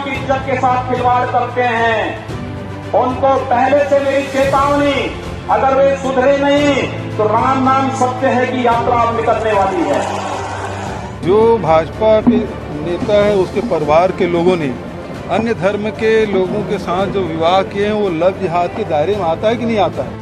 की इज्जत के साथ खिलवाड़ करते हैं, उनको पहले से मेरी चेतावनी, अगर वे सुधरे नहीं तो राम नाम सत्य है की यात्रा अब निकलने वाली है। जो भाजपा के नेता है उसके परिवार के लोगों ने अन्य धर्म के लोगों के साथ जो विवाह किए हैं वो लव जिहाद के दायरे में आता है कि नहीं आता है?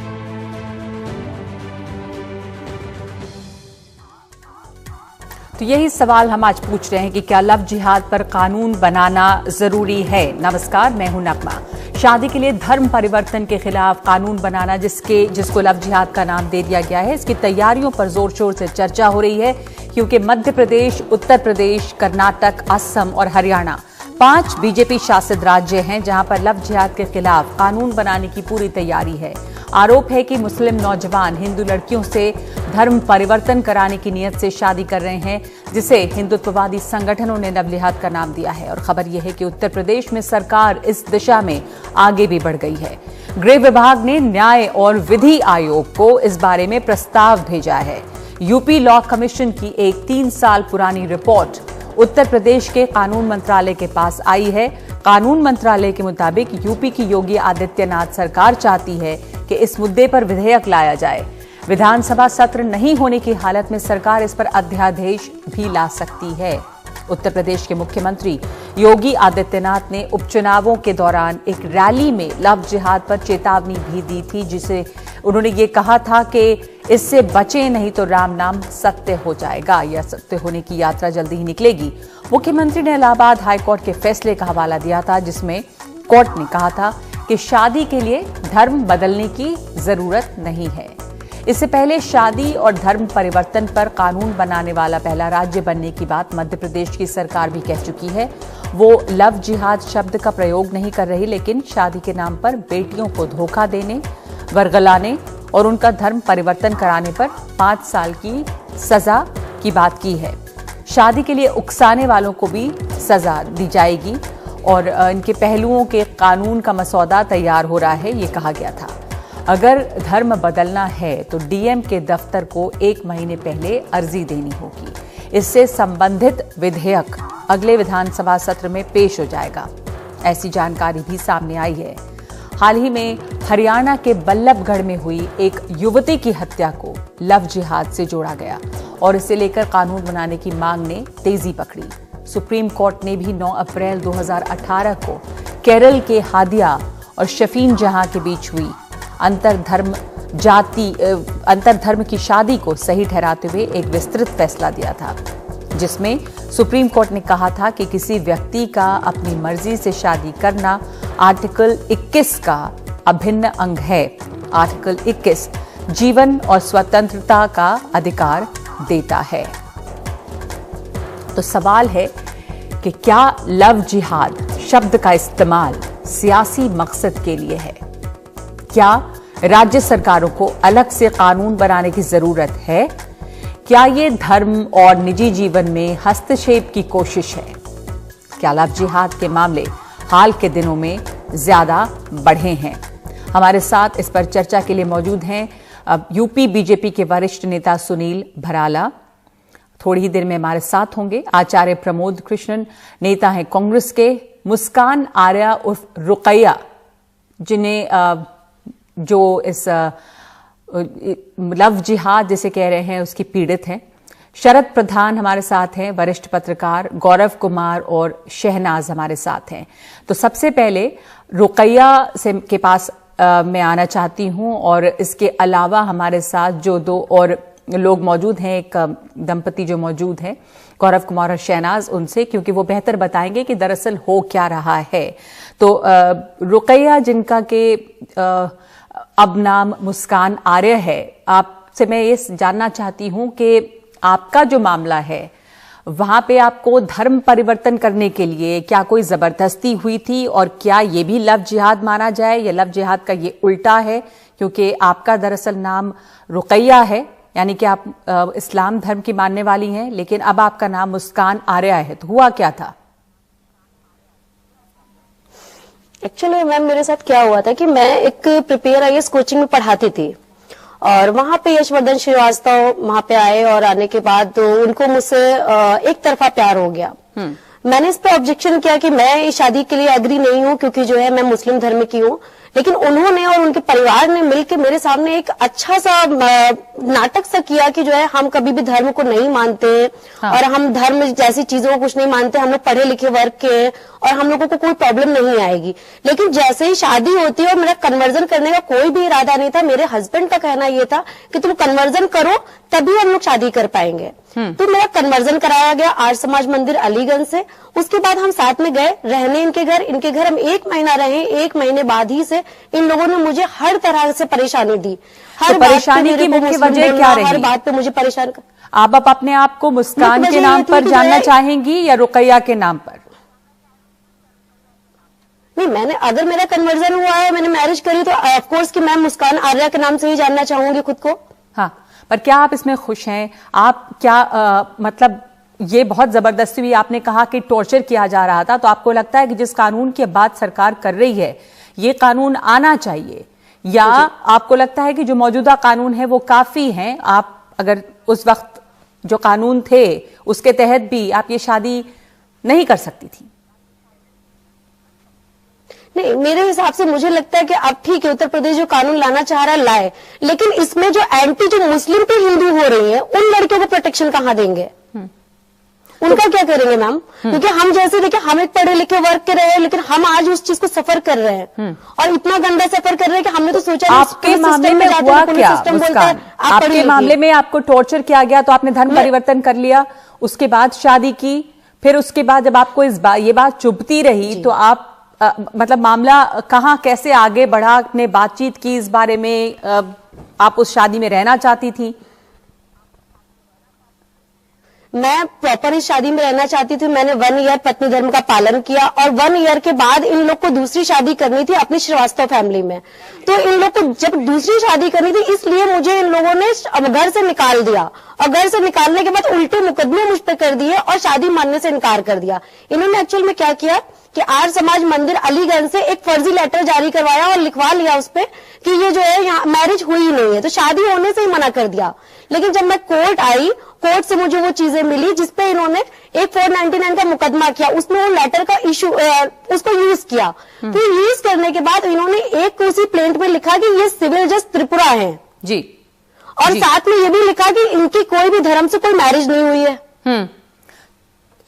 तो यही सवाल हम आज पूछ रहे हैं कि क्या लव जिहाद पर कानून बनाना जरूरी है। नमस्कार, मैं हूं नगमा। शादी के लिए धर्म परिवर्तन के खिलाफ कानून बनाना जिसको लव जिहाद का नाम दे दिया गया है, इसकी तैयारियों पर जोर शोर से चर्चा हो रही है, क्योंकि मध्य प्रदेश, उत्तर प्रदेश, कर्नाटक, असम और हरियाणा 5 बीजेपी शासित राज्य हैं जहां पर लव जिहाद के खिलाफ कानून बनाने की पूरी तैयारी है। आरोप है कि मुस्लिम नौजवान हिंदू लड़कियों से धर्म परिवर्तन कराने की नीयत से शादी कर रहे हैं, जिसे हिंदुत्ववादी संगठनों ने लव जिहाद का नाम दिया है। और खबर यह है कि उत्तर प्रदेश में सरकार इस दिशा में आगे भी बढ़ गई है। गृह विभाग ने न्याय और विधि आयोग को इस बारे में प्रस्ताव भेजा है। यूपी लॉ कमीशन की एक 3 साल पुरानी रिपोर्ट उत्तर प्रदेश के कानून मंत्रालय के पास आई है। कानून मंत्रालय के मुताबिक यूपी की योगी आदित्यनाथ सरकार चाहती है कि इस मुद्दे पर विधेयक लाया जाए। विधानसभा सत्र नहीं होने की हालत में सरकार इस पर अध्यादेश भी ला सकती है। उत्तर प्रदेश के मुख्यमंत्री योगी आदित्यनाथ ने उपचुनावों के दौरान एक रैली में लव जिहाद पर चेतावनी भी दी थी, जिसे उन्होंने ये कहा था कि इससे बचे नहीं तो राम नाम सत्य हो जाएगा, या सत्य होने की यात्रा जल्दी ही निकलेगी। मुख्यमंत्री ने इलाहाबाद हाईकोर्ट के फैसले का हवाला दिया था, जिसमें कोर्ट ने कहा था कि शादी के लिए धर्म बदलने की जरूरत नहीं है। इससे पहले शादी और धर्म परिवर्तन पर कानून बनाने वाला पहला राज्य बनने की बात मध्य प्रदेश की सरकार भी कह चुकी है। वो लव जिहाद शब्द का प्रयोग नहीं कर रही, लेकिन शादी के नाम पर बेटियों को धोखा देने, वर्गलाने और उनका धर्म परिवर्तन कराने पर 5 साल की सजा की बात की है। शादी के लिए उकसाने वालों को भी सजा दी जाएगी और इनके पहलुओं के कानून का मसौदा तैयार हो रहा है, ये कहा गया था। अगर धर्म बदलना है तो डीएम के दफ्तर को 1 महीने पहले अर्जी देनी होगी। इससे संबंधित विधेयक अगले विधानसभा सत्र में पेश हो जाएगा, ऐसी जानकारी भी सामने आई है। हाल ही में हरियाणा के बल्लभगढ़ में हुई एक युवती की हत्या को लव जिहाद से जोड़ा गया और इसे लेकर कानून बनाने की मांग ने तेजी पकड़ी। सुप्रीम कोर्ट ने भी 9 अप्रैल 2018 को केरल के हादिया और शफीन जहां के बीच हुई अंतरधर्म की शादी को सही ठहराते हुए एक विस्तृत फैसला दिया था, जिसमें सुप्रीम कोर्ट ने कहा था कि किसी व्यक्ति का अपनी मर्जी से शादी करना आर्टिकल 21 का अभिन्न अंग है। आर्टिकल 21 जीवन और स्वतंत्रता का अधिकार देता है। तो सवाल है कि क्या लव जिहाद शब्द का इस्तेमाल सियासी मकसद के लिए है? क्या राज्य सरकारों को अलग से कानून बनाने की जरूरत है? क्या ये धर्म और निजी जीवन में हस्तक्षेप की कोशिश है? क्या लव जिहाद के मामले हाल के दिनों में ज्यादा बढ़े हैं? हमारे साथ इस पर चर्चा के लिए मौजूद हैं यूपी बीजेपी के वरिष्ठ नेता सुनील भराला, थोड़ी ही देर में हमारे साथ होंगे। आचार्य प्रमोद कृष्णन, नेता हैं कांग्रेस के। मुस्कान आर्या उर्फ रुकैया, जिन्हें जो इस लव जिहाद जिसे कह रहे हैं उसकी पीड़ित हैं। शरद प्रधान हमारे साथ हैं, वरिष्ठ पत्रकार। गौरव कुमार और शहनाज हमारे साथ हैं। तो सबसे पहले रुकैया से के पास मैं आना चाहती हूं, और इसके अलावा हमारे साथ जो 2 और लोग मौजूद हैं, एक दंपति जो मौजूद हैं, गौरव कुमार और शहनाज, उनसे, क्योंकि वो बेहतर बताएंगे कि दरअसल हो क्या रहा है। तो रुकैया, जिनका के अब नाम मुस्कान आर्य है, आपसे मैं ये जानना चाहती हूं कि आपका जो मामला है वहां पे आपको धर्म परिवर्तन करने के लिए क्या कोई जबरदस्ती हुई थी, और क्या ये भी लव जिहाद माना जाए, या लव जिहाद का ये उल्टा है? क्योंकि आपका दरअसल नाम रुकैया है, यानी कि आप इस्लाम धर्म की मानने वाली हैं, लेकिन अब आपका नाम मुस्कान आर्या है। तो हुआ क्या था? एक्चुअली मैम, मेरे साथ क्या हुआ था कि मैं एक प्रिपेयर आईएएस कोचिंग में पढ़ाती थी, और वहां पे यशवर्धन श्रीवास्तव वहां पे आए, और आने के बाद तो उनको मुझसे एक तरफा प्यार हो गया। मैंने इस पे ऑब्जेक्शन किया कि मैं इस शादी के लिए एग्री नहीं हूं, क्योंकि जो है मैं मुस्लिम धर्म की हूं। लेकिन उन्होंने और उनके परिवार ने मिलकर मेरे सामने एक अच्छा सा नाटक सा किया कि जो है हम कभी भी धर्म को नहीं मानते हैं। हाँ। और हम धर्म जैसी चीजों को कुछ नहीं मानते, हम लोग पढ़े लिखे वर्ग के हैं और हम लोगों को कोई प्रॉब्लम नहीं आएगी। लेकिन जैसे ही शादी होती है और मेरा कन्वर्जन करने का कोई भी इरादा नहीं था, मेरे हस्बैंड का कहना ये था कि तुम कन्वर्जन करो तभी हम लोग शादी कर पाएंगे। तो मेरा कन्वर्जन कराया गया आर्य समाज मंदिर अलीगंज से। उसके बाद हम साथ में गए रहने इनके घर हम 1 महीना रहे। 1 महीने बाद ही से इन लोगों ने मुझे हर तरह से परेशानी दी। हर परेशानी की मुख्य वजह क्या रही? हर बात पे मुझे परेशान कर। आप अपने आप को मुस्कान के नाम पर जानना चाहेंगी या रुकैया के नाम पर? नहीं, मैंने अगर मेरा कन्वर्जन हुआ है, मैंने मैरिज करी, तो ऑफकोर्स कि मैं मुस्कान आर्या के नाम से ही जानना चाहूंगी खुद को। हाँ, पर क्या आप इसमें खुश हैं? आप क्या मतलब ये बहुत जबरदस्ती हुई, आपने कहा कि टॉर्चर किया जा रहा था, तो आपको लगता है कि जिस कानून की बात सरकार कर रही है ये कानून आना चाहिए, या आपको लगता है कि जो मौजूदा कानून है वो काफी हैं? आप अगर उस वक्त जो कानून थे उसके तहत भी आप ये शादी नहीं कर सकती थी? नहीं, मेरे हिसाब से मुझे लगता है कि अब ठीक है, उत्तर प्रदेश जो कानून लाना चाह रहा है लाए, लेकिन इसमें जो एंटी जो मुस्लिम पे हिंदू हो रही है उन लड़कियों को प्रोटेक्शन कहाँ देंगे? उनका क्या करेंगे मैम? क्योंकि हम जैसे देखिए, हम एक पढ़े लिखे वर्ग के रहे, लेकिन हम आज उस चीज को सफर कर रहे हैं और इतना गंदा सफर कर रहे हैं कि हमने तो सोचा आपके मामले में हुआ क्या? आपके मामले में आपको टॉर्चर किया गया तो आपने धर्म परिवर्तन कर लिया, उसके बाद शादी की, फिर उसके बाद जब आपको ये बात चुभती रही तो आप मतलब मामला कहाँ कैसे आगे बढ़ा? आपने बातचीत की इस बारे में? आप उस शादी में रहना चाहती थी? मैं प्रॉपर इस शादी में रहना चाहती थी। मैंने 1 ईयर पत्नी धर्म का पालन किया और 1 ईयर के बाद इन लोग को दूसरी शादी करनी थी अपनी श्रीवास्तव फैमिली में। तो इन लोग को जब दूसरी शादी करनी थी, इसलिए मुझे इन लोगों ने घर से निकाल दिया और घर से निकालने के बाद उल्टे मुकदमे मुझ पर कर दिए और शादी मानने से इनकार कर दिया। इन्होंने एक्चुअल में क्या किया कि आर्य समाज मंदिर अलीगंज से एक फर्जी लेटर जारी करवाया और लिखवा लिया उस पे कि ये जो है यहाँ मैरिज हुई ही नहीं है, तो शादी होने से ही मना कर दिया। लेकिन जब मैं कोर्ट आई, कोर्ट से मुझे वो चीजें मिली जिसपे इन्होंने एक 499 का मुकदमा किया, उसमें वो लेटर का इशू उसको यूज किया। तो यूज करने के बाद इन्होंने एक उसी प्लेंट में लिखा कि ये सिविल जज त्रिपुरा है जी, और साथ में ये भी लिखा कि इनकी कोई भी धर्म से कोई मैरिज नहीं हुई है।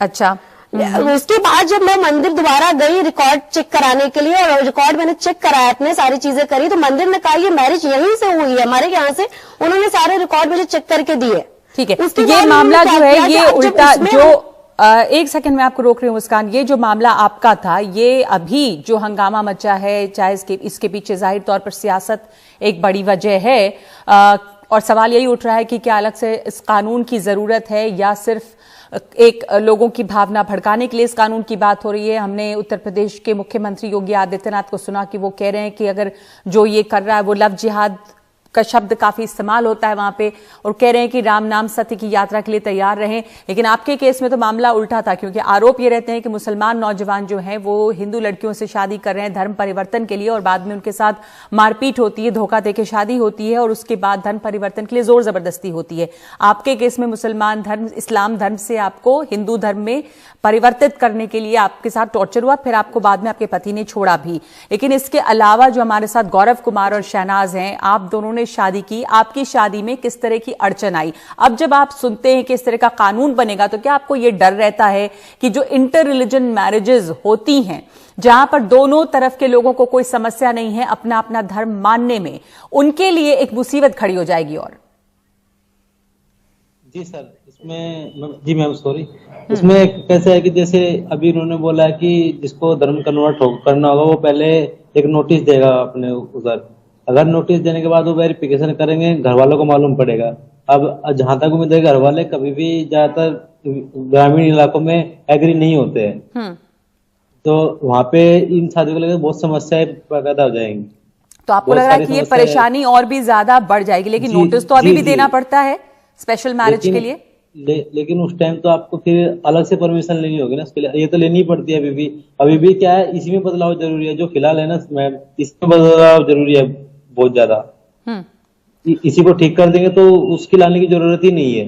अच्छा। उसके बाद जब मैं मंदिर दोबारा गई रिकॉर्ड चेक कराने के लिए, और रिकॉर्ड मैंने चेक कराया, अपने सारी चीजें करी, तो मंदिर ने कहा ये मैरिज यहीं से हुई है, हमारे यहाँ से। उन्होंने सारे रिकॉर्ड मुझे चेक करके दिए। ठीक है, तो ये मामला जो है ये उल्टा जो एक सेकंड में आपको रोक रही हूँ मुस्कान, ये जो मामला आपका था, ये अभी जो हंगामा मचा है, चाहे इसके पीछे जाहिर तौर पर सियासत एक बड़ी वजह है, और सवाल यही उठ रहा है कि क्या अलग से इस कानून की जरूरत है या सिर्फ एक लोगों की भावना भड़काने के लिए इस कानून की बात हो रही है? हमने उत्तर प्रदेश के मुख्यमंत्री योगी आदित्यनाथ को सुना कि वो कह रहे हैं कि अगर जो ये कर रहा है वो लव जिहाद का शब्द काफी इस्तेमाल होता है वहां पे, और कह रहे हैं कि राम नाम सत्य की यात्रा के लिए तैयार रहें। लेकिन आपके केस में तो मामला उल्टा था, क्योंकि आरोप ये रहते हैं कि मुसलमान नौजवान जो हैं वो हिंदू लड़कियों से शादी कर रहे हैं धर्म परिवर्तन के लिए, और बाद में उनके साथ मारपीट होती है, धोखा देके शादी होती है, और उसके बाद धर्म परिवर्तन के लिए जोर जबरदस्ती होती है। आपके केस में मुसलमान धर्म, इस्लाम धर्म से आपको हिंदू धर्म में परिवर्तित करने के लिए आपके साथ टॉर्चर हुआ, फिर आपको बाद में आपके पति ने छोड़ा भी। लेकिन इसके अलावा जो हमारे साथ गौरव कुमार और शहनाज हैं, आप दोनों ने शादी की, आपकी शादी में किस तरह की अड़चन आई? अब जब आप सुनते हैं कि इस तरह का कानून बनेगा, तो क्या आपको यह डर रहता है कि जो इंटर रिलीजन मैरिजेस होती हैं, जहां पर दोनों तरफ के लोगों को कोई समस्या नहीं है अपना अपना धर्म मानने में, उनके लिए एक मुसीबत खड़ी हो जाएगी? और जी सर, इसमें जी मैम सॉरी, इसमें कैसे है कि जैसे अभी उन्होंने बोला कि जिसको धर्म कन्वर्ट करना होगा वो पहले एक नोटिस देगा अपने उधर। अगर नोटिस देने के बाद वो वेरिफिकेशन करेंगे, घर वालों को मालूम पड़ेगा। अब जहां तक उम्मीद है, घर वाले कभी भी ज्यादातर ग्रामीण इलाकों में एग्री नहीं होते हैं, तो वहां पे इन शादियों को लेकर बहुत समस्याएं पैदा हो जाएंगी। तो आपको लग रहा है कि ये परेशानी और भी ज्यादा बढ़ जाएगी? लेकिन नोटिस तो अभी भी देना पड़ता है स्पेशल मैरिज के लिए। लेकिन उस टाइम तो आपको फिर अलग से परमिशन लेनी होगी ना उसके लिए, ये तो लेनी पड़ती है अभी भी क्या है, इसी में बदलाव जरूरी है। जो फिलहाल है ना मैम, इसमें बदलाव जरूरी है बहुत ज्यादा। इसी को ठीक कर देंगे तो उसकी लाने की जरूरत ही नहीं है।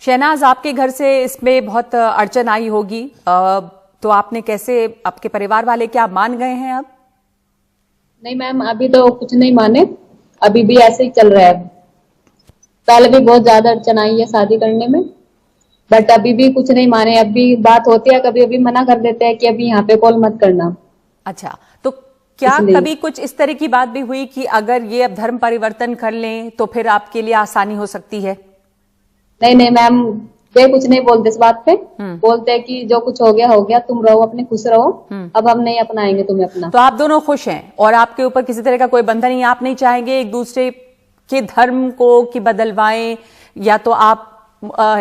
शहनाज, आपके घर से इसमें बहुत अड़चन आई होगी, तो आपने कैसे, आपके परिवार वाले क्या मान गए हैं अब? नहीं मैम, अभी तो कुछ नहीं माने, अभी भी ऐसे ही चल रहा है। पहले भी बहुत ज्यादा अड़चन आई है शादी करने में, बट अभी भी कुछ नहीं माने। अभी बात होती है, कभी अभी मना कर देते हैं कि अभी यहाँ पे कॉल मत करना। अच्छा, तो क्या कभी कुछ इस तरह की बात भी हुई कि अगर ये अब धर्म परिवर्तन कर लें तो फिर आपके लिए आसानी हो सकती है? नहीं नहीं मैम, वे कुछ नहीं बोलते इस बात पे। बोलते हैं कि जो कुछ हो गया, तुम रहो अपने, खुश रहो, अब हम नहीं अपनाएंगे तुम्हें अपना। तो आप दोनों खुश हैं और आपके ऊपर किसी तरह का कोई बंधन नहीं, आप नहीं चाहेंगे एक दूसरे के धर्म को कि बदलवाएं, या तो आप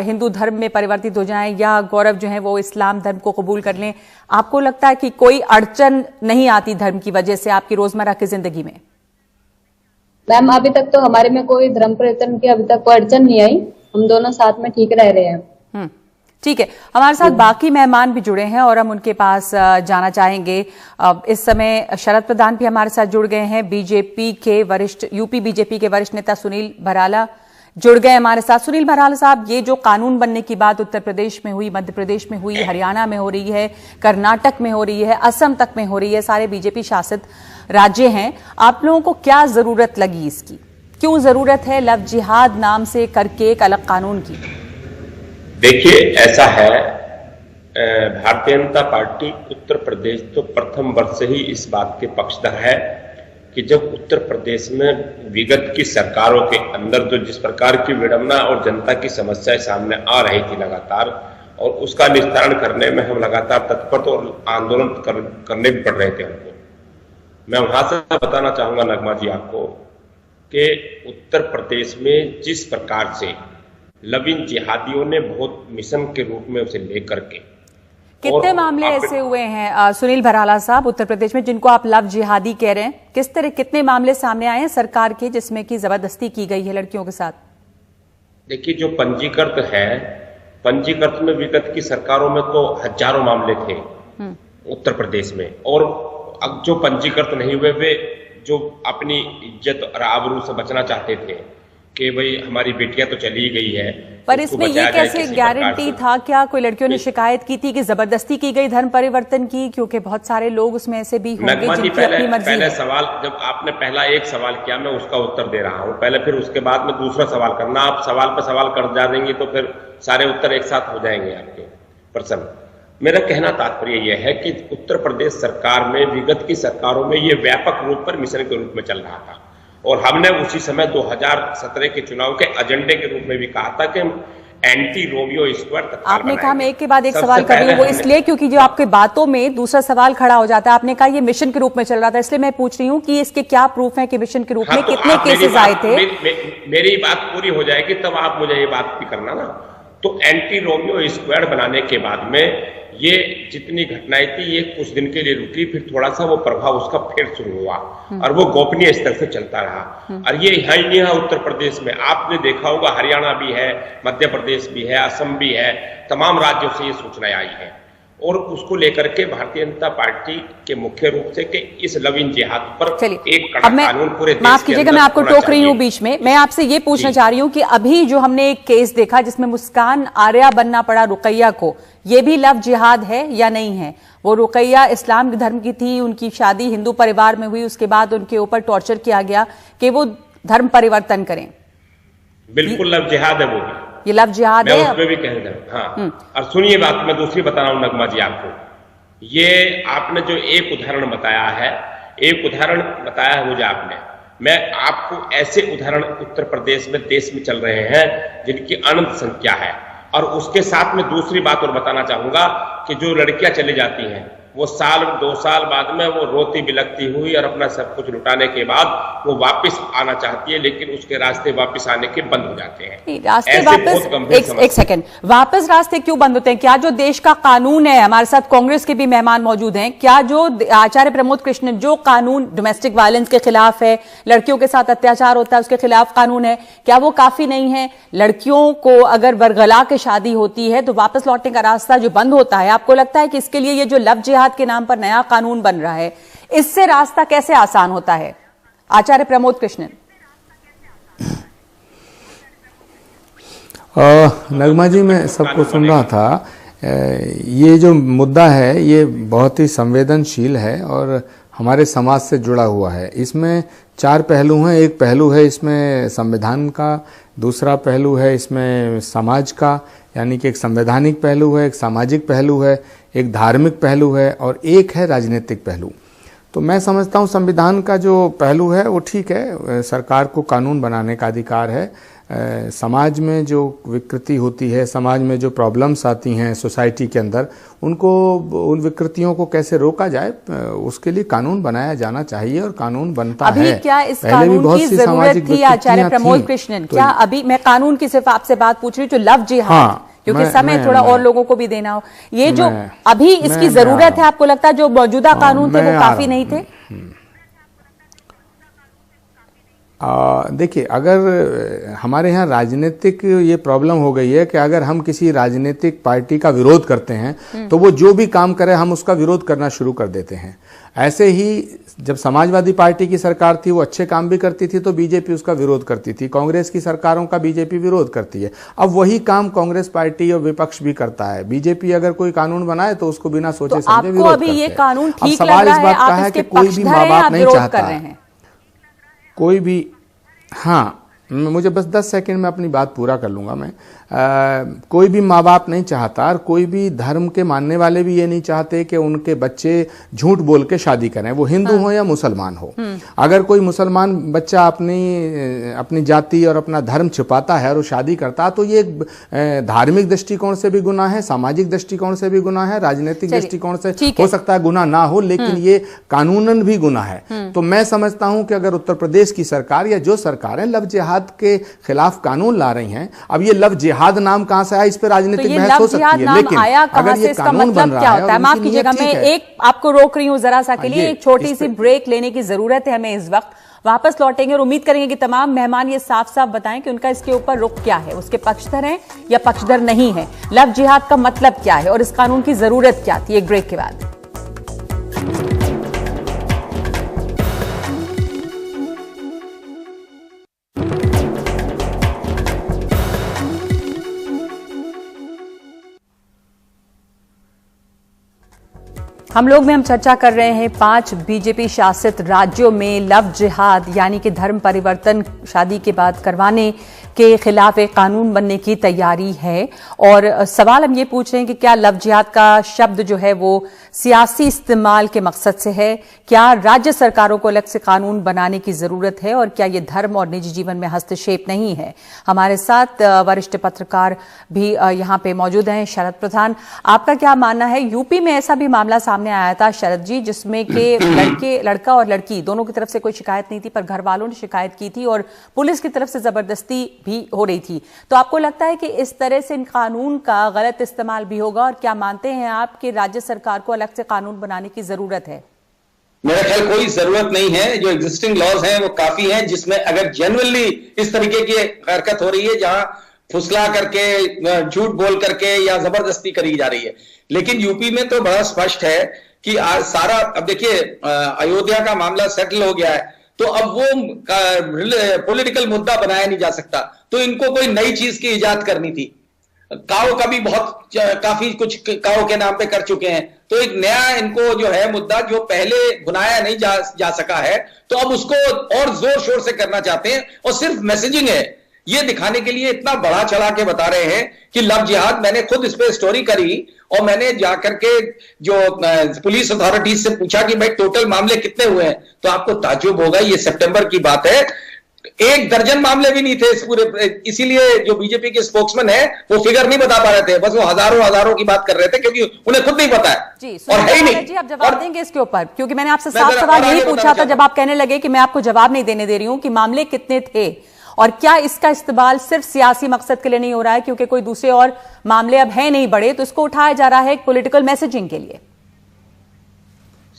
हिंदू धर्म में परिवर्तित हो जाएं या गौरव जो है वो इस्लाम धर्म को कबूल कर लें? आपको लगता है कि कोई अड़चन नहीं आती धर्म की वजह से आपकी रोजमर्रा की जिंदगी में? मैम अभी तक तो हमारे में कोई धर्म परिवर्तन की अभी तक कोई अड़चन नहीं आई, हम दोनों साथ में ठीक रह रहे हैं। ठीक है, हमारे साथ बाकी मेहमान भी जुड़े हैं और हम उनके पास जाना चाहेंगे। इस समय शरद प्रधान भी हमारे साथ जुड़ गए हैं, बीजेपी के वरिष्ठ, यूपी बीजेपी के वरिष्ठ नेता सुनील भराला जुड़ गए हमारे साथ। सुनील भराला साहब, ये जो कानून बनने की बात उत्तर प्रदेश में हुई, मध्य प्रदेश में हुई, हरियाणा में हो रही है, कर्नाटक में हो रही है, असम तक में हो रही है, सारे बीजेपी शासित राज्य हैं, आप लोगों को क्या जरूरत लगी इसकी? क्यों जरूरत है लव जिहाद नाम से करके एक अलग कानून की? देखिए, ऐसा है, भारतीय जनता पार्टी उत्तर प्रदेश तो प्रथम वर्ष से ही इस बात के पक्षधर है कि जब उत्तर प्रदेश में विगत की सरकारों के अंदर जो जिस प्रकार की विडंबना और जनता की समस्याएं सामने आ रही थी लगातार, और उसका निस्तारण करने में हम लगातार तत्पर तो आंदोलन करने भी पड़ रहे थे हमको। मैं वहां से बताना चाहूंगा नगमा जी आपको कि उत्तर प्रदेश में जिस प्रकार से लविन जिहादियों ने बहुत मिशन के रूप में उसे लेकर के, कितने मामले ऐसे हुए हैं सुनील भराला साहब उत्तर प्रदेश में जिनको आप लव जिहादी कह रहे हैं? किस तरह, कितने मामले सामने आए हैं सरकार के जिसमें कि जबरदस्ती की गई है लड़कियों के साथ? देखिए, जो पंजीकृत है, पंजीकृत में विगत की सरकारों में तो हजारों मामले थे उत्तर प्रदेश में, और अब जो पंजीकृत नहीं हुए वे जो अपनी इज्जत और आबरू से बचना चाहते थे कि भाई हमारी बेटियां तो चली गई है, पर इसमें ये कैसे गारंटी था? क्या कोई लड़कियों ने शिकायत की थी कि जबरदस्ती की गई धर्म परिवर्तन की? क्योंकि बहुत सारे लोग उसमें ऐसे भी होंगे जिनकी अपनी मर्जी है। पहले सवाल, जब आपने पहला एक सवाल किया, मैं उसका उत्तर दे रहा हूं पहले, फिर उसके बाद में दूसरा सवाल करना। आप सवाल पर सवाल कर जा देंगे तो फिर सारे उत्तर एक साथ हो जाएंगे आपके प्रश्न। मेरा कहना तात्पर्य यह है कि उत्तर प्रदेश सरकार में विगत की सरकारों में यह व्यापक रूप पर मिशन के रूप में चल रहा था, और हमने उसी समय 2017 के चुनाव के एजेंडे के रूप में भी कहा था कि हम एंटी रोमियो स्क्वाड। आपने कहा मैं एक के बाद एक सवाल कर रही हूँ, वो इसलिए क्योंकि जो आपके बातों में दूसरा सवाल खड़ा हो जाता है। आपने कहा ये मिशन के रूप में चल रहा था, इसलिए मैं पूछ रही हूँ कि इसके क्या प्रूफ है कि मिशन के रूप में कितने केसेस आए थे? मेरी बात पूरी हो जाएगी तब आप मुझे ये बात भी करना ना। तो एंटी रोमियो स्क्वाड बनाने के बाद में ये जितनी घटनाएं थी ये कुछ दिन के लिए रुकी, फिर थोड़ा सा वो प्रभाव उसका फिर शुरू हुआ और वो गोपनीय स्तर से चलता रहा। और ये यहाँ उत्तर प्रदेश में आपने देखा होगा, हरियाणा भी है, मध्य प्रदेश भी है, असम भी है, तमाम राज्यों से ये सूचनाएं आई हैं, और उसको लेकर के भारतीय जनता पार्टी के मुख्य रूप से कि इस लविन जिहाद पर एक कड़ा कानून पूरे देश माफ कीजिएगा, मैं आपको टोक रही हूँ बीच में। मैं आपसे ये पूछना चाह रही हूँ कि अभी जो हमने एक केस देखा जिसमें मुस्कान आर्या बनना पड़ा रुकैया को, ये भी लव जिहाद है या नहीं है? वो रुकैया इस्लाम धर्म की थी, उनकी शादी हिंदू परिवार में हुई, उसके बाद उनके ऊपर टॉर्चर किया गया कि वो धर्म परिवर्तन करें। बिल्कुल लव जिहाद है, वो भी ये लव जिहाद है, उसमें भी कह रहा हूं। हाँ, और सुनिए बात मैं दूसरी बता रहा हूं नगमा जी आपको। ये आपने जो एक उदाहरण बताया है, एक उदाहरण बताया है मुझे आपने, मैं आपको ऐसे उदाहरण उत्तर प्रदेश में देश में चल रहे हैं जिनकी अनंत संख्या है। और उसके साथ में दूसरी बात और बताना चाहूंगा कि जो लड़कियां चली जाती हैं वो साल 2 साल बाद में वो रोती बिलखती हुई और अपना सब कुछ लुटाने के बाद वो वापस आना चाहती है, लेकिन उसके रास्ते वापस आने के बंद हो जाते हैं। रास्ते वापस, एक सेकंड, वापस रास्ते क्यों बंद होते हैं? क्या जो देश का कानून है, हमारे साथ कांग्रेस के भी मेहमान मौजूद हैं, क्या जो आचार्य प्रमोद कृष्णन जो कानून डोमेस्टिक वायलेंस के खिलाफ है, लड़कियों के साथ अत्याचार होता है उसके खिलाफ कानून है, क्या वो काफी नहीं है? लड़कियों को अगर बरगला के शादी होती है तो वापस लौटने का रास्ता जो बंद होता है, आपको लगता है कि इसके लिए ये जो लव जिहाद के नाम पर नया कानून बन रहा है, इससे रास्ता कैसे आसान होता है? आचार्य प्रमोद कृष्णन। नगमा जी, मैं सबको सुन रहा था। ये जो मुद्दा है ये बहुत ही संवेदनशील है और हमारे समाज से जुड़ा हुआ है। इसमें 4 पहलू हैं। एक पहलू है इसमें संविधान का, दूसरा पहलू है इसमें समाज का, यानी कि एक संवैधानिक पहलू है, एक सामाजिक पहलू है, एक धार्मिक पहलू है और एक है राजनीतिक पहलू। तो मैं समझता हूँ संविधान का जो पहलू है वो ठीक है, सरकार को कानून बनाने का अधिकार है। समाज में जो विकृति होती है, समाज में जो प्रॉब्लम्स आती हैं सोसाइटी के अंदर, उनको, उन विकृतियों को कैसे रोका जाए, उसके लिए कानून बनाया जाना चाहिए और कानून बनता है। अभी क्या इस कानून की जरूरत थी आचार्य प्रमोद कृष्णन? क्या अभी मैं कानून की सिर्फ आपसे बात पूछ रही हूँ, जो लव जिहाद, क्योंकि समय थोड़ा और लोगों को भी देना हो, ये जो अभी इसकी जरूरत है, आपको लगता है जो मौजूदा कानून थे वो काफी नहीं थे? देखिए, अगर हमारे यहाँ राजनीतिक ये प्रॉब्लम हो गई है कि अगर हम किसी राजनीतिक पार्टी का विरोध करते हैं तो वो जो भी काम करे हम उसका विरोध करना शुरू कर देते हैं। ऐसे ही जब समाजवादी पार्टी की सरकार थी वो अच्छे काम भी करती थी तो बीजेपी उसका विरोध करती थी, कांग्रेस की सरकारों का बीजेपी विरोध करती है। अब वही काम कांग्रेस पार्टी और विपक्ष भी करता है। बीजेपी अगर कोई कानून बनाए तो उसको बिना सोचे समझे विरोध करते हैं। ये कानून ठीक लग रहा है, आप इसके पक्षधर हैं, आप विरोध कर रहे हैं? कोई भी, हाँ, मुझे बस 10 सेकंड में अपनी बात पूरा कर लूँगा मैं। कोई भी माँ बाप नहीं चाहता और कोई भी धर्म के मानने वाले भी ये नहीं चाहते कि उनके बच्चे झूठ बोल के शादी करें, वो हिंदू हो या मुसलमान हो। अगर कोई मुसलमान बच्चा अपनी जाति और अपना धर्म छुपाता है और वो शादी करता है तो ये धार्मिक दृष्टिकोण से भी गुनाह है, सामाजिक दृष्टिकोण से भी गुनाह है, राजनीतिक दृष्टिकोण से हो सकता है गुनाह ना हो, लेकिन ये कानूनन भी गुनाह है। तो मैं समझता हूं कि अगर उत्तर प्रदेश की सरकार या जो सरकारें लव जिहाद के खिलाफ कानून ला रही हैं, अब ये लव जिहाद नाम कहां से आया, इस पर राजनीतिक बहस हो सकती है, लेकिन अगर ये कानून बन रहा है, माफ कीजिएगा, मैं एक आपको रोक रही हूं जरा सा के लिए, एक छोटी सी ब्रेक लेने की जरूरत है हमें इस वक्त। वापस लौटेंगे और उम्मीद करेंगे कि तमाम मेहमान ये साफ साफ बताएं कि उनका इसके ऊपर रुख क्या है, उसके पक्षधर हैं या पक्षधर नहीं है, लव जिहाद का मतलब क्या है और इस कानून की जरूरत क्या थी। एक ब्रेक के बाद हम चर्चा कर रहे हैं 5 बीजेपी शासित राज्यों में लव जिहाद यानी कि धर्म परिवर्तन शादी के बाद करवाने के खिलाफ एक कानून बनने की तैयारी है। और सवाल हम ये पूछ रहे हैं कि क्या लव जिहाद का शब्द जो है वो सियासी इस्तेमाल के मकसद से है, क्या राज्य सरकारों को अलग से कानून बनाने की जरूरत है और क्या ये धर्म और निजी जीवन में हस्तक्षेप नहीं है। हमारे साथ वरिष्ठ पत्रकार भी यहाँ पे मौजूद हैं। शरद प्रधान, आपका क्या मानना है? यूपी में ऐसा भी मामला सामने आया था शरद जी, जिसमें कि लड़का और लड़की दोनों की तरफ से कोई शिकायत नहीं थी, पर घर वालों ने शिकायत की थी और पुलिस की तरफ से जबरदस्ती भी हो रही थी। तो आपको लगता है कि इस तरह से इन कानून का गलत इस्तेमाल भी होगा और क्या मानते हैं आप कि राज्य सरकार को अलग से कानून बनाने की जरूरत है? मेरा ख्याल कोई जरूरत नहीं है। जो एग्जिस्टिंग लॉज हैं वो काफी हैं, जिसमें अगर जेन्युइनली इस तरीके की हरकत हो रही है जहां फुसला करके, झूठ बोल करके या जबरदस्ती करी जा रही है। लेकिन यूपी में तो बड़ा स्पष्ट है कि सारा, अब देखिए अयोध्या का मामला सेटल हो गया है तो अब वो पॉलिटिकल मुद्दा बनाया नहीं जा सकता, तो इनको कोई नई चीज की इजाद करनी थी। काओ का भी काफी कुछ काओ के नाम पे कर चुके हैं, तो एक नया इनको जो है मुद्दा जो पहले बुनाया नहीं जा सका है तो अब उसको और जोर शोर से करना चाहते हैं। और सिर्फ मैसेजिंग है, ये दिखाने के लिए इतना बड़ा चढ़ा के बता रहे हैं कि लव जिहाद। मैंने खुद इस पे स्टोरी करी और मैंने जाकर के जो पुलिस अथॉरिटीज से पूछा कि भाई टोटल मामले कितने हुए हैं, तो आपको ताज्जुब होगा, ये सितंबर की बात है, 1 दर्जन मामले भी नहीं थे इस पूरे। इसीलिए जो बीजेपी के स्पोक्समैन है वो फिगर नहीं बता पा रहे थे, बस वो हजारों की बात कर रहे थे क्योंकि उन्हें खुद नहीं पता है जी। और है ही नहीं। जी, आप जवाब देंगे इसके ऊपर, क्योंकि मैंने आपसे साफ सवाल यही पूछा था जब आप कहने लगे कि मैं आपको जवाब नहीं देने दे रही हूं कि मामले कितने थे और क्या इसका इस्तेमाल सिर्फ सियासी मकसद के लिए नहीं हो रहा है, क्योंकि कोई दूसरे और मामले अब है नहीं बड़े, तो इसको उठाया जा रहा है एक पॉलिटिकल मैसेजिंग के लिए।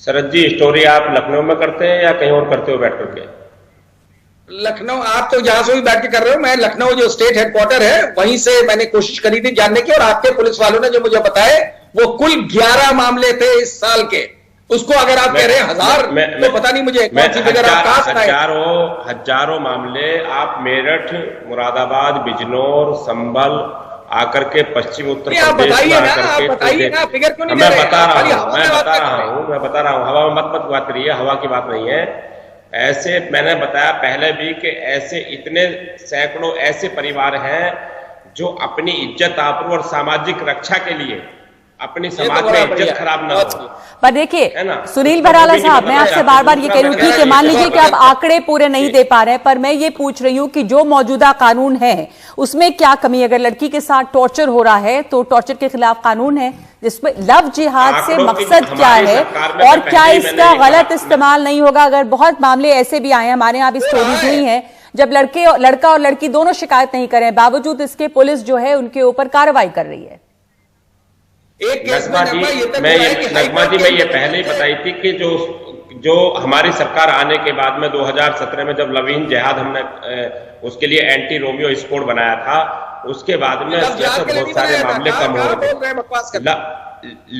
शरद जी, स्टोरी आप लखनऊ में करते हैं या कहीं और करते हो बैठ करके? लखनऊ, आप तो जहां से भी बैठ के कर रहे हो, मैं लखनऊ जो स्टेट हेडक्वार्टर है वहीं से मैंने कोशिश करी थी जानने की, और आपके पुलिस वालों ने जो मुझे बताए वो कुल 11 मामले थे इस साल के, उसको अगर आप कह रहे हैं 1000 तो पता नहीं मुझे कौन सी फिगर आप कहां से लाए। हजारों मामले आप मेरठ, मुरादाबाद, बिजनौर, संभल आकर के पश्चिम उत्तर प्रदेश में आकर के फिगर क्यों नहीं मैं बता रहा हूँ हवा में मत बात करिए, हवा की बात नहीं है। ऐसे मैंने बताया पहले भी कि ऐसे इतने सैकड़ों ऐसे परिवार हैं जो अपनी इज्जत आबरू और सामाजिक रक्षा के लिए अपनी समाज में इज्जत खराब ना हो। पर देखिए सुनील भराला साहब, मैं आपसे बार बार ये कह रही हूँ, ठीक है मान लीजिए कि आप आंकड़े पूरे नहीं दे पा रहे हैं, पर मैं ये पूछ रही हूँ कि जो मौजूदा कानून है उसमें क्या कमी? अगर लड़की के साथ टॉर्चर हो रहा है तो टॉर्चर के खिलाफ कानून है, जिसमें लव जिहाद से मकसद क्या है और क्या इसका गलत इस्तेमाल नहीं होगा? अगर बहुत मामले ऐसे भी आए हैं, हमारे यहाँ भी स्टोरीज हुई हैं जब लड़का और लड़की दोनों शिकायत नहीं कर रहे हैं, बावजूद इसके पुलिस जो है उनके ऊपर कार्रवाई कर रही है। नगमा जी मैं ये पहले ही बताई थी कि जो हमारी सरकार आने के बाद में 2017 में जब लवीन जिहाद हमने उसके लिए एंटी रोमियो स्क्वाड बनाया था, उसके बाद में बहुत सारे मामले कम हो रहे।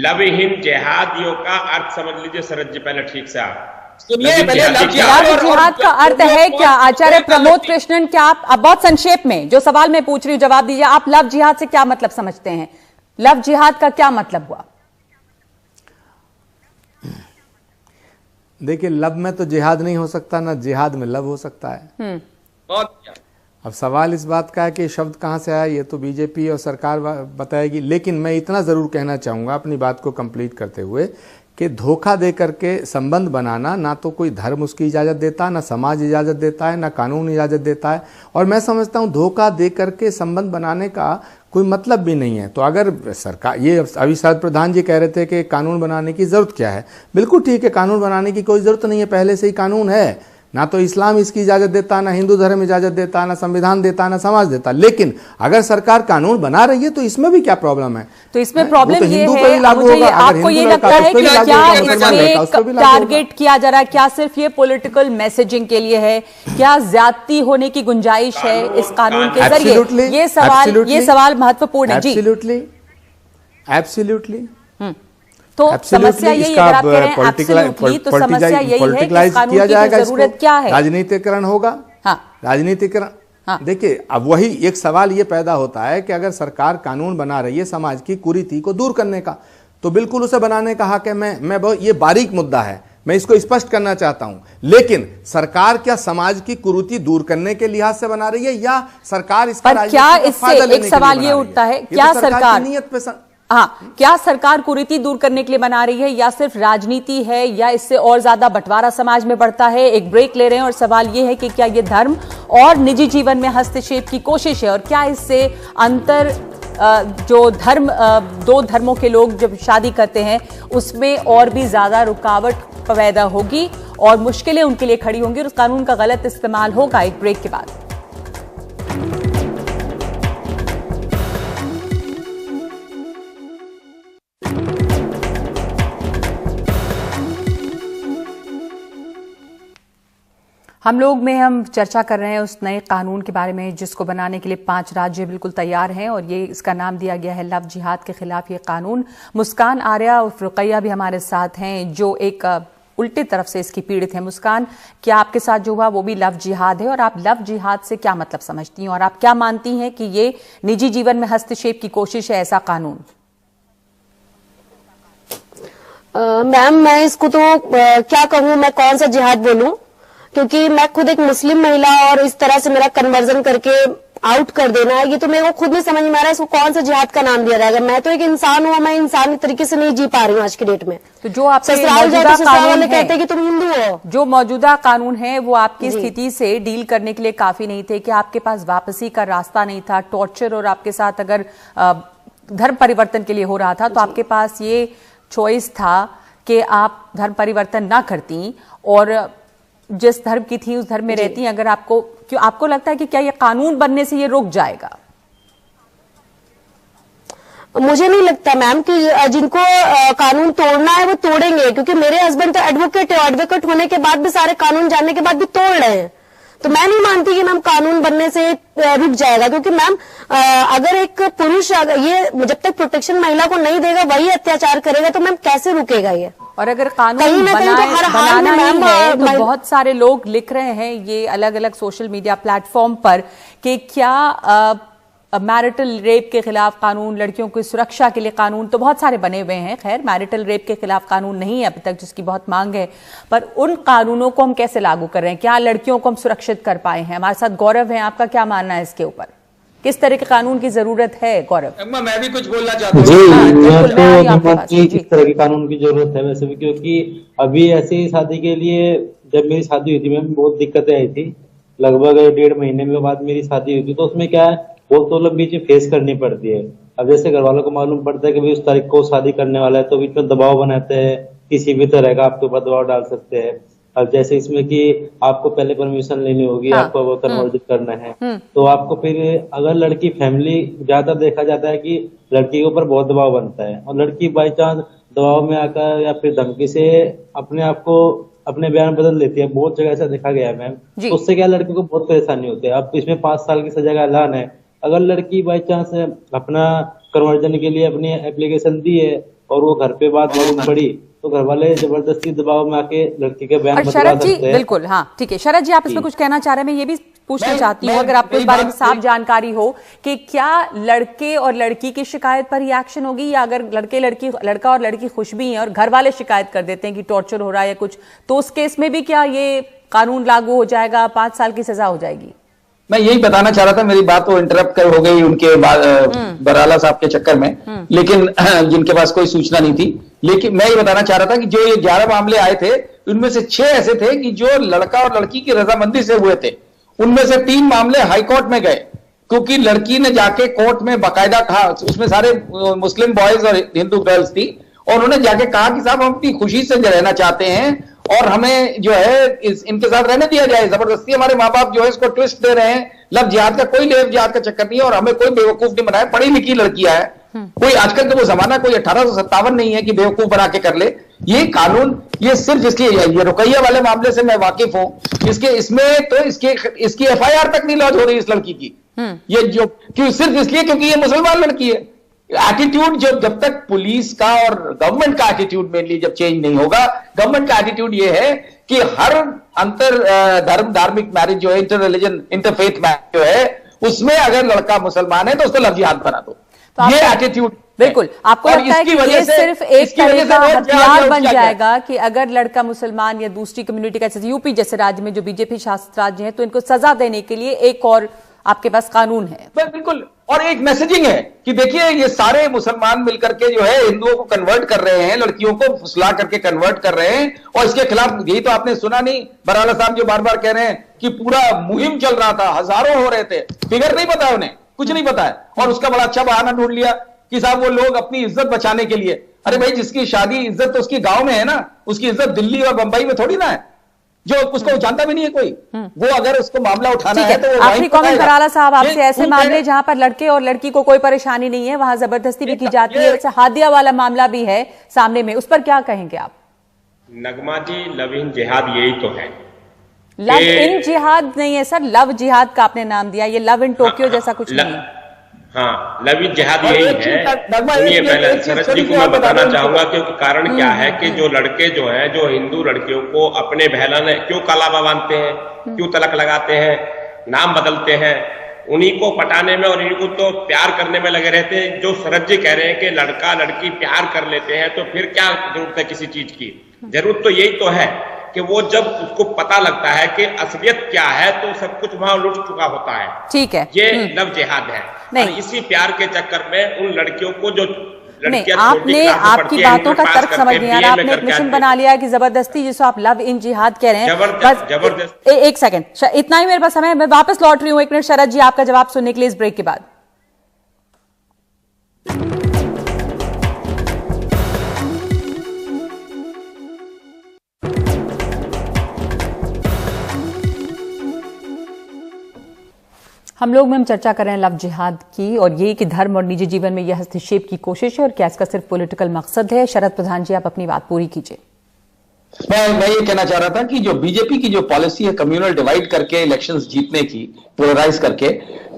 लवीन जिहादियों का अर्थ समझ लीजिए शरद जी, पहले ठीक से आप लव जिहाद का अर्थ है क्या? आचार्य प्रमोद कृष्णन, क्या आप बहुत संक्षेप में जो सवाल मैं पूछ रही हूँ जवाब दीजिए। आप लव जिहाद से क्या मतलब समझते हैं? लव जिहाद का क्या मतलब हुआ? देखिए, लव में तो जिहाद नहीं हो सकता, ना जिहाद में लव हो सकता है। अब सवाल इस बात का है कि शब्द कहां से आया, ये तो बीजेपी और सरकार बताएगी। लेकिन मैं इतना जरूर कहना चाहूंगा अपनी बात को कंप्लीट करते हुए कि धोखा दे करके संबंध बनाना ना तो कोई धर्म उसकी इजाजत देता है, ना समाज इजाजत देता है, ना कानून इजाजत देता है। और मैं समझता हूं धोखा दे करके संबंध बनाने का कोई मतलब भी नहीं है। तो अगर सरकार, ये अभी शरद प्रधान जी कह रहे थे कि कानून बनाने की जरूरत क्या है, बिल्कुल ठीक है, कानून बनाने की कोई जरूरत नहीं है, पहले से ही कानून है। ना तो इस्लाम इसकी इजाजत देता, ना हिंदू धर्म इजाजत देता, ना संविधान देता, ना समाज देता। लेकिन अगर सरकार कानून बना रही है तो इसमें भी क्या प्रॉब्लम है? तो इसमें प्रॉब्लम ये है, मुझे आपको ये लगता है कि क्या इसमें टारगेट किया जा रहा है? क्या सिर्फ ये पॉलिटिकल मैसेजिंग के लिए है? क्या ज्यादती होने की गुंजाइश है इस कानून के जरिए? ये सवाल महत्वपूर्ण है जी। एब्सोल्युटली। तो समस्या यही है, अगर आप कह रहे हैं एब्सोल्युटली, तो समस्या यही है कि इस कानून की जरूरत क्या है? राजनीतिकरण होगा। हाँ, राजनीतिकरण। हाँ। देखिए, अब वही एक सवाल ये पैदा होता है कि अगर सरकार कानून बना रही है समाज की कुरीति को दूर करने का, तो बिल्कुल उसे बनाने का हक है। मैं ये बारीक मुद्दा है, मैं इसको स्पष्ट करना चाहता हूं। लेकिन सरकार क्या समाज की कुरीति दूर करने के लिहाज से बना रही है, या सरकार इसका क्या इससे एक सवाल ये उठता है, क्या सरकार नीयत पे हाँ, क्या सरकार कुरीति दूर करने के लिए बना रही है, या सिर्फ राजनीति है, या इससे और ज्यादा बंटवारा समाज में बढ़ता है? एक ब्रेक ले रहे हैं और सवाल ये है कि क्या ये धर्म और निजी जीवन में हस्तक्षेप की कोशिश है, और क्या इससे अंतर जो धर्म दो धर्मों के लोग जब शादी करते हैं उसमें और भी ज्यादा रुकावट पैदा होगी और मुश्किलें उनके लिए खड़ी होंगी और उस कानून का गलत इस्तेमाल होगा? एक ब्रेक के बाद। हम चर्चा कर रहे हैं उस नए कानून के बारे में जिसको बनाने के लिए 5 राज्य बिल्कुल तैयार हैं, और ये इसका नाम दिया गया है लव जिहाद के खिलाफ ये कानून। मुस्कान आर्या और रुकैया भी हमारे साथ हैं जो एक उल्टी तरफ से इसकी पीड़ित है। मुस्कान, क्या आपके साथ जो हुआ वो भी लव जिहाद है, और आप लव जिहाद से क्या मतलब समझती हैं, और आप क्या मानती हैं कि ये निजी जीवन में हस्तक्षेप की कोशिश है ऐसा कानून? मैम, मैं इसको तो क्या कहूँ, मैं कौन सा जिहाद बोलूं, क्योंकि मैं खुद एक मुस्लिम महिला और इस तरह से मेरा कन्वर्जन करके आउट कर देना है, ये तो मेरे को खुद नहीं समझ में आ रहा है इसको कौन सा जिहाद का नाम दिया जाएगा। मैं तो एक इंसान हूँ, मैं इंसानी तरीके से नहीं जी पा रही हूँ आज की डेट में। तो जो आपके मौजूदा कानून है, कहते हैं कि तुम हिंदू हो, जो मौजूदा कानून है वो आपकी स्थिति से डील करने के लिए काफी नहीं थे, कि आपके पास वापसी का रास्ता नहीं था? टॉर्चर और आपके साथ अगर धर्म परिवर्तन के लिए हो रहा था तो आपके पास ये चॉइस था कि आप धर्म परिवर्तन ना करती और जिस धर्म की थी उस धर्म में रहती। अगर आपको लगता है कि क्या ये कानून बनने से ये रुक जाएगा? मुझे नहीं लगता मैम कि जिनको कानून तोड़ना है वो तोड़ेंगे, क्योंकि मेरे हस्बैंड तो एडवोकेट है, एडवोकेट होने के बाद भी सारे कानून जानने के बाद भी तोड़ रहे हैं। तो मैं नहीं मानती कि मैम कानून बनने से रुक जाएगा, क्योंकि मैम अगर एक पुरुष ये जब तक प्रोटेक्शन महिला को नहीं देगा वही अत्याचार करेगा, तो मैम कैसे रुकेगा ये? और अगर कानून बनाना ही है तो बहुत सारे लोग लिख रहे हैं ये अलग अलग सोशल मीडिया प्लेटफॉर्म पर कि क्या मैरिटल रेप के खिलाफ कानून, लड़कियों की सुरक्षा के लिए कानून तो बहुत सारे बने हुए हैं। खैर, मैरिटल रेप के खिलाफ कानून नहीं है अभी तक, जिसकी बहुत मांग है, पर उन कानूनों को हम कैसे लागू कर रहे हैं? क्या लड़कियों को हम सुरक्षित कर पाए हैं? हमारे साथ गौरव है, आपका क्या मानना है इसके ऊपर? किस तरह के कानून की जरूरत है गौरव? मैं भी कुछ बोलना चाहता हूँ। किस तरह के कानून की जरूरत है वैसे भी, क्योंकि अभी ऐसी शादी के लिए जब मेरी शादी हुई थी मैम, बहुत दिक्कतें आई थी। लगभग 1.5 महीने में बाद मेरी शादी हुई थी, तो उसमें क्या है, बहुत प्रॉब्लम बीच में फेस करनी पड़ती है। अब जैसे घर वालों को मालूम पड़ता है कि भाई उस तारीख को शादी करने वाला है, तो बीच में दबाव बनाते हैं, किसी भी तरह का आपके ऊपर दबाव डाल सकते हैं। अब जैसे इसमें कि आपको पहले परमिशन लेनी होगी, आपको वो कन्वर्ट करना है, तो आपको फिर अगर लड़की फैमिली, ज्यादा देखा जाता है कि लड़की के ऊपर बहुत दबाव बनता है, और लड़की बाई चांस दबाव में आकर या फिर धमकी से अपने आप को, अपने बयान बदल लेती है। बहुत जगह ऐसा देखा गया है मैम। तो उससे क्या लड़की को बहुत परेशानी होती है। अब इसमें 5 साल की सजा का ऐलान है। अगर लड़की बाई चांस अपना कन्वर्जन के लिए अपनी एप्लीकेशन दी है और वो घर पे बात मालूम पड़ी, तो घर वाले जबरदस्ती दबाव में आके लड़की के बयान बदलवा सकते हैं। बिल्कुल, हाँ ठीक है। शरद जी, आप इसमें कुछ कहना चाह रहे हैं? मैं ये भी पूछना चाहती हूँ, अगर आपको इस बारे में साफ जानकारी हो कि क्या लड़के और लड़की की शिकायत पर ही एक्शन होगी, या अगर लड़का और लड़की खुश भी हैं और घर वाले शिकायत कर देते हैं कि टॉर्चर हो रहा है या कुछ, तो उस केस में भी क्या ये कानून लागू हो जाएगा, 5 साल की सजा हो जाएगी? मैं यही बताना चाह रहा था, मेरी बात तो इंटरप्ट हो गई उनके बराला साहब के चक्कर में, लेकिन जिनके पास कोई सूचना नहीं थी। लेकिन मैं ये बताना चाह रहा था कि जो ये 11 मामले आए थे, उनमें से 6 ऐसे थे कि जो लड़का और लड़की की रजामंदी से हुए थे। उनमें से 3 मामले हाईकोर्ट में गए, क्योंकि लड़की ने जाके कोर्ट में बाकायदा कहा, उसमें सारे मुस्लिम बॉयज और हिंदू गर्ल्स थी, और उन्होंने जाके कहा कि साहब हम अपनी खुशी से रहना चाहते हैं और हमें जो है इनके साथ रहने दिया जाए। जबरदस्ती हमारे माँ बाप जो है इसको ट्विस्ट दे रहे हैं। लव जिहाद का कोई लेव जिहाद का चक्कर नहीं है, और हमें कोई बेवकूफ नहीं बनाया। पढ़ी लिखी लड़कियां है, कोई आजकल का वो जमाना कोई 1857 नहीं है कि बेवकूफ बना के कर ले। ये कानून ये सिर्फ इसलिए, ये रुकैया वाले मामले से मैं वाकिफ हूं, इसमें तो इसकी FIR तक नहीं लॉन्च हो रही इस लड़की की। ये जो क्यों, सिर्फ इसलिए क्योंकि ये मुसलमान लड़की है। एटीट्यूड जब तक पुलिस का और गवर्नमेंट का एटीट्यूड मेनली जब चेंज नहीं होगा, गवर्नमेंट का एटीट्यूड ये है कि हर अंतर धार्मिक मैरिज जो है, इंटर रिलीजन इंटरफेथ मैरिज जो है, उसमें अगर लड़का मुसलमान है तो उसको लव जिहाद बना दो। ये एटीट्यूड बिल्कुल। आपको लगता है कि ये सिर्फ एक तरह का हथियार बन जाएगा कि अगर लड़का मुसलमान या दूसरी कम्युनिटी का, जैसे यूपी जैसे राज्य में जो बीजेपी शासित राज्य है, तो इनको सजा देने के लिए एक और आपके पास कानून है? बिल्कुल, और एक मैसेजिंग है कि देखिए ये सारे मुसलमान मिलकर के जो है हिंदुओं को कन्वर्ट कर रहे हैं, लड़कियों को फुसला करके कन्वर्ट कर रहे हैं, और इसके खिलाफ यही तो आपने सुना नहीं, बराला साहब जो बार बार कह रहे हैं कि पूरा मुहिम चल रहा था, हजारों हो रहे थे। फिगर नहीं पता उन्हें, कुछ नहीं पता है, और उसका बड़ा अच्छा बहाना ढूंढ लिया कि साहब वो लोग अपनी इज्जत बचाने के लिए। अरे भाई, जिसकी शादी इज्जत तो उसकी गांव में है ना, उसकी इज्जत दिल्ली और बंबई में थोड़ी ना है, जो उसको जानता भी नहीं है कोई। वो अगर उसको मामला उठाना है तो आखिरी कमेंट बराला साहब आपसे, ऐसे मामले जहां पर लड़के और लड़की को कोई परेशानी नहीं है, वहां जबरदस्ती भी की जाती है, वैसे हादिया वाला मामला भी है सामने में, उस पर क्या कहेंगे आप? नगमा जी, लव इन जिहाद यही तो है। लव इन जिहाद नहीं है सर, लव जिहाद का आपने नाम दिया, ये लव इन टोक्यो जैसा कुछ नहीं। हाँ, लव इन जिहाद यही है। सुनिए, पहले शरद जी को मैं बताना चाहूंगा, क्योंकि कारण क्या है कि जो लड़के जो हैं, जो हिंदू लड़कियों को अपने बहलाने क्यों कालावा बांधते हैं, क्यों तलक लगाते हैं, नाम बदलते हैं, उन्हीं को पटाने में और इन्हीं को तो प्यार करने में लगे रहते हैं। जो शरद जी कह रहे हैं कि लड़का लड़की प्यार कर लेते हैं, तो फिर क्या जरूरत है किसी चीज की? जरूरत तो यही तो है कि वो जब उसको पता लगता है कि असलियत क्या है, तो सब कुछ वहां लुट चुका होता है। ठीक है, ये लव जिहाद है। और इसी प्यार के चक्कर में उन लड़कियों को जो नहीं, आपने आपकी बातों का तर्क समझ नहीं आ रहा, आपने एक मिशन बना लिया कि जबरदस्ती, जिसको आप लव इन जिहाद कह रहे हैं। जबरदस्त। एक सेकंड, इतना ही मेरे पास समय, मैं वापस लौट रही हूँ 1 मिनट शरद जी आपका जवाब सुनने के लिए इस ब्रेक के बाद। हम लोग में हम चर्चा कर रहे हैं लव जिहाद की, और ये कि धर्म और निजी जीवन में यह हस्तक्षेप की कोशिश है और क्या इसका सिर्फ पॉलिटिकल मकसद है। शरद प्रधान जी, आप अपनी बात पूरी कीजिए। मैं ये कहना चाह रहा था कि जो बीजेपी की जो पॉलिसी है कम्युनल डिवाइड करके इलेक्शंस जीतने की, पोलराइज करके,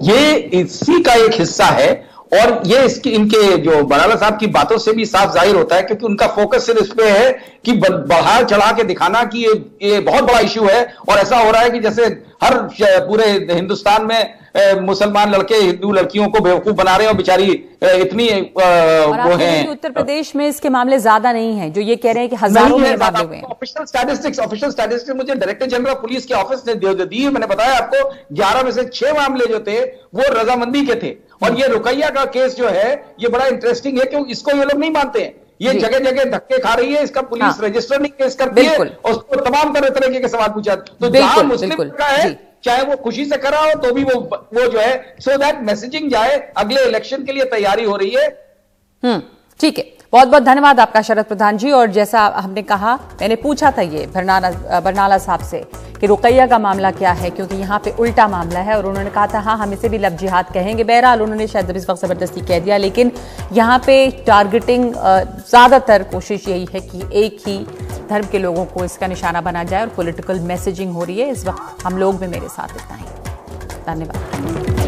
ये इसी का एक हिस्सा है। और ये इनके जो बराला साहब की बातों से भी साफ जाहिर होता है, क्योंकि उनका फोकस सिर्फ इस पे है कि बढ़ा चढ़ा के दिखाना कि ये बहुत बड़ा इश्यू है, और ऐसा हो रहा है कि जैसे हर पूरे हिंदुस्तान में मुसलमान लड़के हिंदू लड़कियों को बेवकूफ बना रहे हैं, और बेचारी इतनी वो है। उत्तर प्रदेश में इसके मामले ज्यादा नहीं हैं, जो ये कह रहे हैं कि हजारों में मामले हुए हैं। ऑफिशियल स्टैटिस्टिक्स मुझे डायरेक्टर जनरल ऑफ पुलिस के ऑफिस ने दी। मैंने बताया आपको 11 में से 6 मामले जो थे वो रजामंदी के थे। और ये रुकैया का केस जो है ये बड़ा इंटरेस्टिंग है, क्योंकि इसको ये लोग नहीं मानते हैं। ये जगह जगह धक्के खा रही है, इसका पुलिस रजिस्टर नहीं केस करती है, और उसको तमाम तरह के सवाल पूछा। तो जहां मुस्लिम का है, चाहे वो खुशी से करा हो तो भी वो जो है, सो दैट मैसेजिंग जाए, अगले इलेक्शन के लिए तैयारी हो रही है। ठीक है, बहुत बहुत धन्यवाद आपका शरद प्रधान जी। और जैसा हमने कहा, मैंने पूछा था ये बरनाला साहब से कि रुकैया का मामला क्या है, क्योंकि यहाँ पे उल्टा मामला है, और उन्होंने कहा था हाँ हम इसे भी लव जिहाद कहेंगे। बहरहाल उन्होंने शायद इस वक्त जबरदस्ती कह दिया, लेकिन यहाँ पे टारगेटिंग ज्यादातर कोशिश यही है कि एक ही धर्म के लोगों को इसका निशाना बना जाए, और पॉलिटिकल मैसेजिंग हो रही है इस वक्त। हम लोग में मेरे साथ इतना ही, धन्यवाद।